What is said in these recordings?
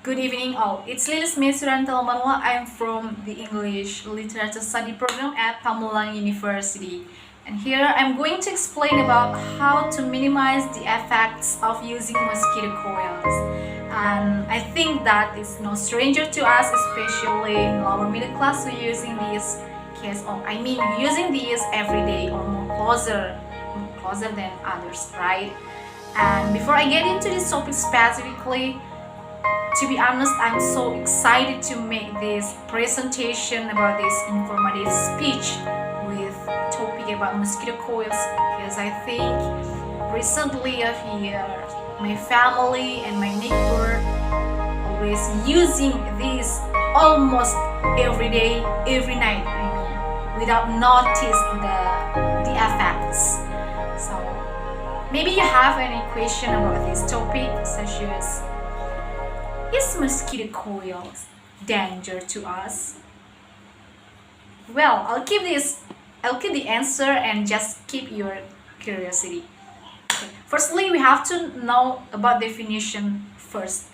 Good evening all. It's Lily Smith Surantal Manwa. I'm from the English Literature Study Program at Pamulang University. And here I'm going to explain about how to minimize the effects of using mosquito coils. And I think that is no stranger to us, especially in our middle class who using these using these every day or closer than others, right? And before I get into this topic specifically, to be honest, I'm so excited to make this presentation about this informative speech with topic about mosquito coils because I think recently I hear my family and my neighbor always using this almost every day, every night. Without notice the effects. So maybe you have any question about this topic, such as, is mosquito coils danger to us? Well, I'll keep the answer and just keep your curiosity. Okay. Firstly, we have to know about definition first.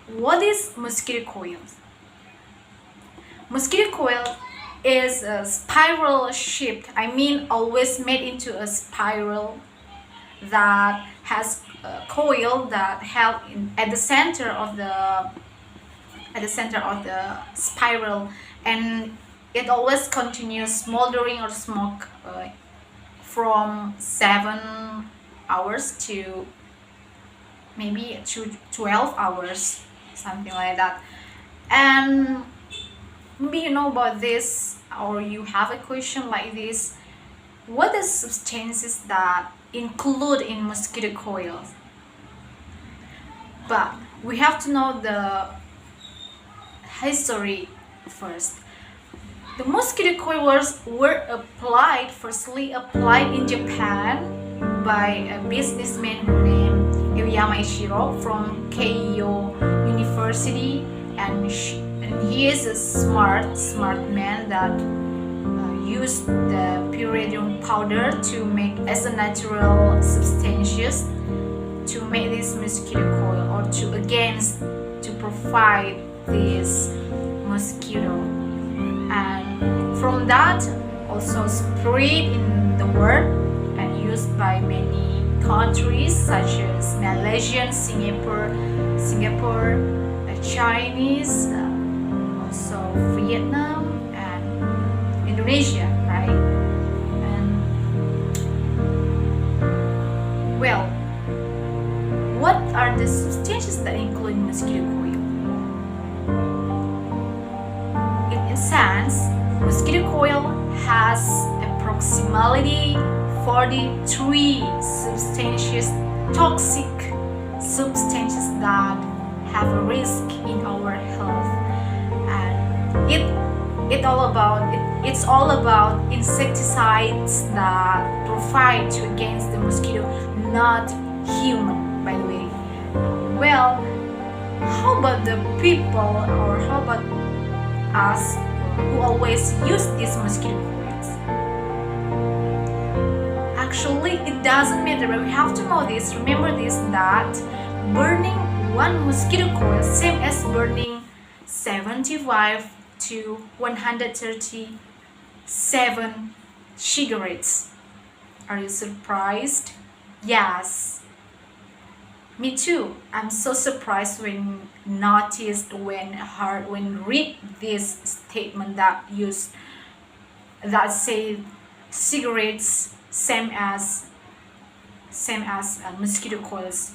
What is mosquito coils? Mosquito coil is a spiral shaped, always made into a spiral that has a coil that held at the center of the spiral, and it always continues smoldering or smoke from 7 hours to maybe 12 hours, something like that. And maybe you know about this, or you have a question like this: what are substances that include in mosquito coils? But we have to know the history first. The mosquito coils were firstly applied in Japan by a businessman named Yoyama Ishiro from Keio University, and he is a smart man that used the pyridine powder to make as a natural substances to make this mosquito coil, or to provide this mosquito, and from that also spread in the world and used by many countries such as Malaysia, Singapore, Chinese, also Vietnam and Indonesia, right? And well, what are the substances that include mosquito coil? In essence, mosquito coil has approximately 43 toxic substances that have a risk in our health, and it's all about insecticides that provide to against the mosquito, not human, by the way. Well, how about the people, or how about us who always use these mosquito coils? Actually, it doesn't matter, but we have to know this, remember this, that burning one mosquito coil same as burning 75 to 137 cigarettes. Are you surprised? Yes, me too. I'm so surprised when read this statement that say cigarettes same as mosquito coils,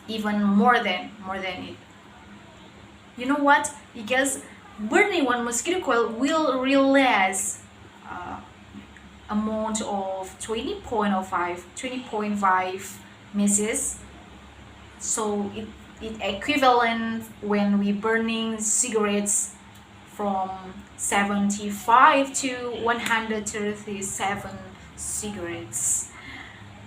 even more than it. You know what? Because burning one mosquito coil will release amount of 20.5 misses. So it equivalent when we burning cigarettes from 75 to 137 cigarettes.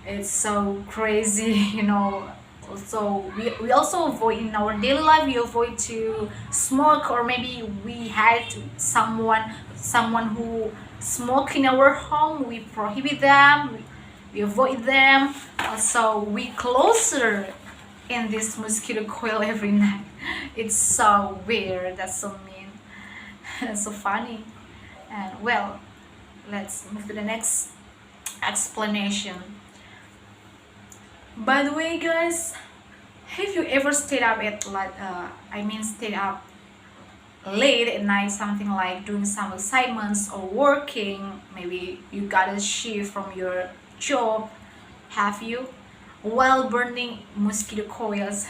It's so crazy, you know. Also, we also avoid in our daily life, we avoid to smoke, or maybe we had someone who smoke in our home, we prohibit them, we avoid them. Also, we closer in this mosquito coil every night. It's so weird. That's so mean. That's so funny. And well, let's move to the next explanation. By the way, guys, have you ever stayed up at stayed up late at night, something like doing some assignments or working? Maybe you got a shift from your job, have you? While burning mosquito coils.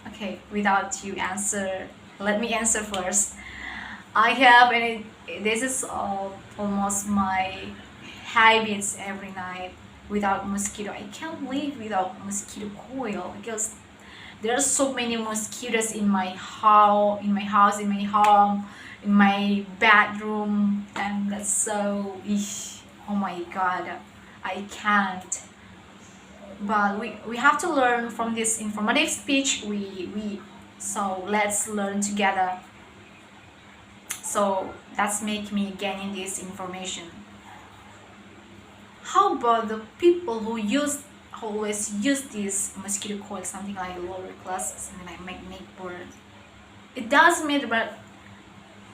Okay, without you answer, let me answer first. I have, and this is almost my habits every night. Without mosquito, I can't live without mosquito coil because there are so many mosquitoes in my house, in my home, in my bedroom, and that's so. Oh my god, I can't. But we have to learn from this informative speech. We so let's learn together. So that's make me gaining this information. How about the people who always use this mosquito coil, something like lower class, something like make burn? It does matter, but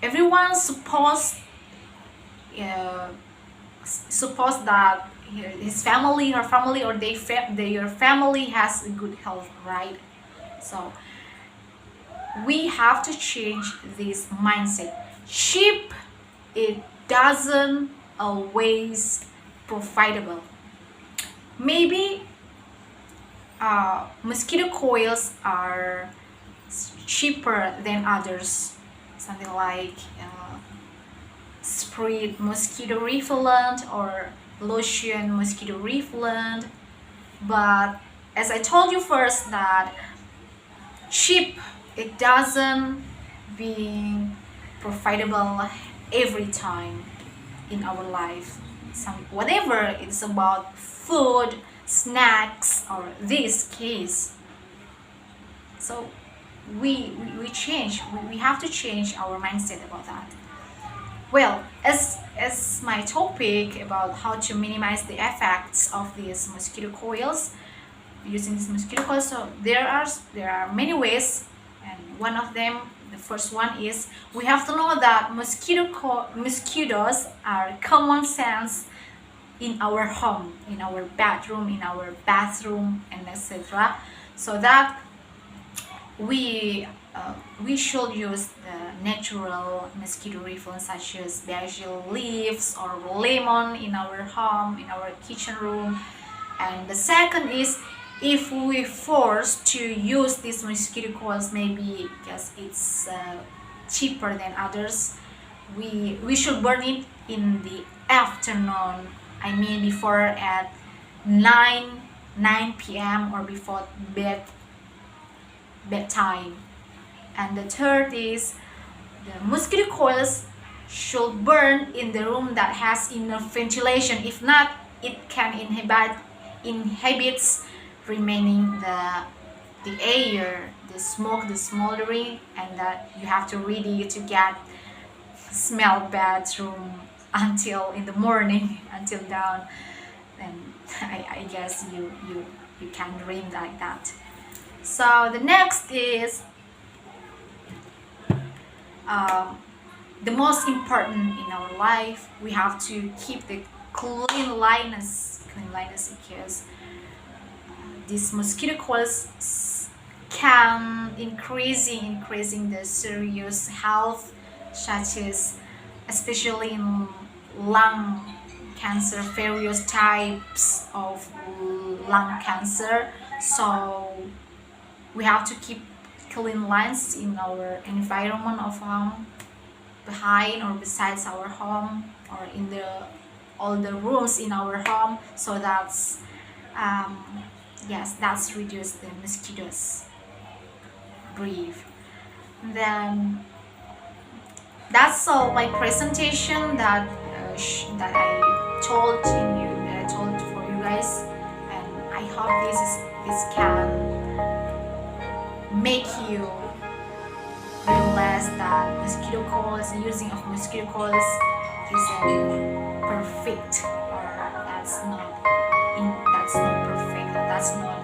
everyone suppose that his family, her family, or their family has a good health, right? So we have to change this mindset. Cheap, it doesn't always profitable. Maybe mosquito coils are cheaper than others, something like spray mosquito repellent or lotion mosquito repellent. But as I told you first, that cheap, it doesn't being profitable every time in our life. Whatever it's about food, snacks, or this case. So we change. We have to change our mindset about that. Well, as my topic about how to minimize the effects of these mosquito coils, using these mosquito coils, so there are many ways, and one of them, the first one is we have to know that mosquitoes are common sense in our home, in our bedroom, in our bathroom, and etc. So that we should use the natural mosquito repellent such as basil leaves or lemon in our home, in our kitchen room. And the second is, if we forced to use these mosquito coils, maybe because it's cheaper than others, we should burn it in the afternoon. I mean before at 9 p.m. or before bedtime. And the third is, the mosquito coils should burn in the room that has enough ventilation. If not, it can inhibits remaining the air, the smoke, the smoldering, and that you have to ready to get smell bedroom until in the morning, until dawn. And I guess you can dream like that. So the next is the most important in our life. We have to keep the cleanliness because these mosquito coils can increasing the serious health, such as especially in lung cancer, various types of lung cancer. So we have to keep clean lines in our environment of home, behind or besides our home, or in all the rooms in our home, so that's that's reduce the mosquitoes breathe. Then that's all my presentation that I told for you guys, and I hope this can make you realize that mosquito coils, using of mosquito coils isn't perfect, or that's not perfect, that's not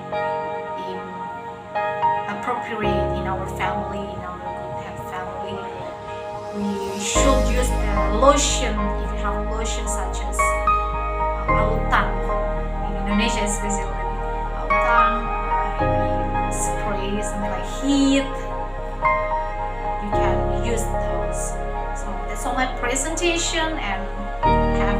accurate in our family, in our good health family. We should use the lotion if you have lotion such as autan in Indonesia, especially autan, maybe spray something like heat. You can use those. So that's all my presentation, and have